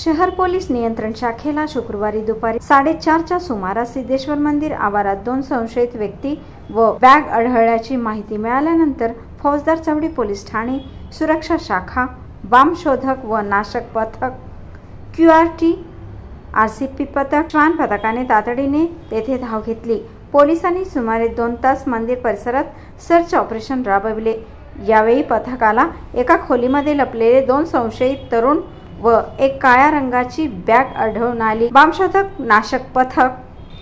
शहर पोलीस नियंत्रण शाखेला शुक्रवारी दुपारी 4:30च्या सुमारास सिद्धेश्वर मंदिर आवारात 2 संशयित व्यक्ती व बॅग आढळल्याची माहिती मिळाल्यानंतर फौजदार चौडी पोलीस ठाणे, सुरक्षा शाखा, बॉम्ब शोधक व नाशक पथक, QRT, RCP पथक, श्वान पथकाने तातडीने तेथे धाव घेतली। पोलिसांनी सुमारे 2 तास मंदिर परिसरात सर्च ऑपरेशन राबविले। यावेळी पथकाला एका खोलीमध्ये लपलेले 2 संशयित तरुण व एक काळ्या रंगाची बॅग आढळून आली। बॉम्बशोधक, नाशक पथक,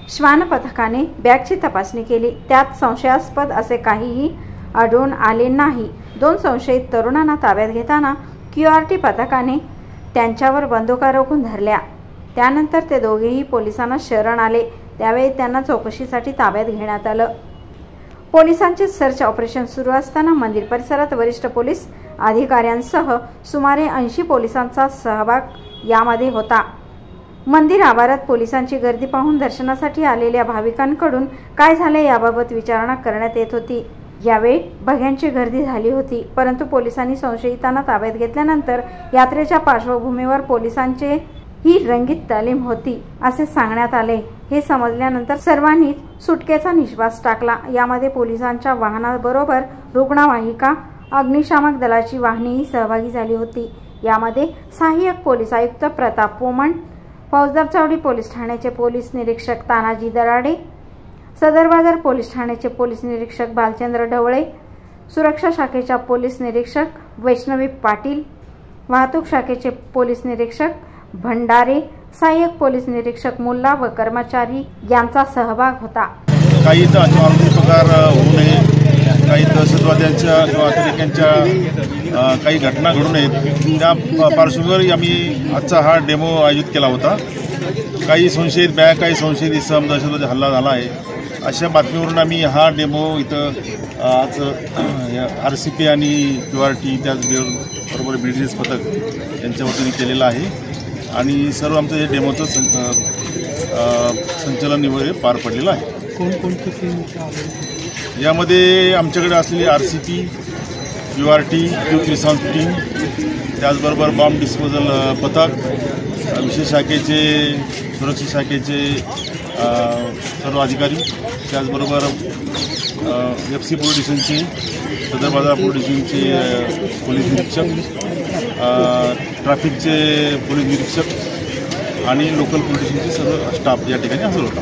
श्वान पथकाने बॅगची तपासणी केली। त्यात संशयास्पद असे काहीही आढळून आले नाही। 2 संशयित तरुणांना ताब्यात घेताना QRT पथकाने त्यांच्यावर बंदुका रोखून धरल्या। त्यानंतर ते दोघेही पोलिसांना शरण आले। त्यावेळी त्यांना चौकशीसाठी ताब्यात घेण्यात आलं। पोलिसांचे सर्च ऑपरेशन सुरू असताना मंदिर परिसरात वरिष्ठ पोलीस अधिकाऱ्यांसह सुमारे 80 पोलिसांचा सहभाग यामध्ये होता। मंदिर आवारात पोलिसांची गर्दी पाहून दर्शनासाठी आलेल्या भाविकांकडून काय झाले याबाबत विचारणा करण्यात येत होती। यावेळी बघ्यांची गर्दी झाली होती, परंतु पोलिसांनी संशयितांना ताब्यात घेतल्यानंतर यात्रेच्या पार्श्वभूमीवर पोलिसांचे ही रंगीत तालीम होती असे सांगण्यात आले। हे समजल्यानंतर सर्वांनी सुटकेचा निश्वास टाकला। यामध्ये पोलिसांच्या वाहनाबरोबर रुग्णवाहिका, अग्निशामक दलाची वाहनेही सहभागी झाली होती। यामध्ये सहाय्यक पोलीस आयुक्त प्रताप पोमण, फौजदार चौडी पोलीस ठाण्याचे पोलीस निरीक्षक तानाजी दराडे, सदर बाजार पोलीस ठाण्याचे पोलीस निरीक्षक भालचंद्र ढवळे, सुरक्षा शाखेच्या पोलीस निरीक्षक वैष्णवी पाटील, वाहतूक शाखेचे पोलीस निरीक्षक भंडारे, सहाय्यक पोलीस निरीक्षक मुल्ला व कर्मचारी यांचा सहभाग होता। काही प्रकार होऊ नये, काही दहशतवाद्यांच्या किंवा अतिरेक्यांच्या काही घटना घडू नयेत त्या पार्श्वभूमीवर आम्ही आजचा हा डेमो आयोजित केला होता। काही संशयित बॅग, काही संशयित इसम दहशतवादी हल्ला झाला आहे अशा बातमीवरून आम्ही हा डेमो इथं आज RCP आणि QRT त्याचबरोबर BDS पथक यांच्या वतीने केलेला आहे आणि सर्व आमचं हे डेमोचं संचलन वगैरे पार पडलेलं आहे। कोणकोणते यामध्ये आमच्याकडे असलेली RCP, QRT, quick response team, त्याचबरोबर बॉम्ब डिस्पोजल पथक, विशेष शाखेचे, सुरक्षा शाखेचे सर्व अधिकारी, त्याचबरोबर FC पोलीस स्टेशनचे, सदर बाजार पोलीस स्टेशनचे पोलीस निरीक्षक, ट्रॅफिकचे पोलीस निरीक्षक आणि लोकल पोलीस स्टेशनचे सर्व स्टाफ या ठिकाणी हजर होता।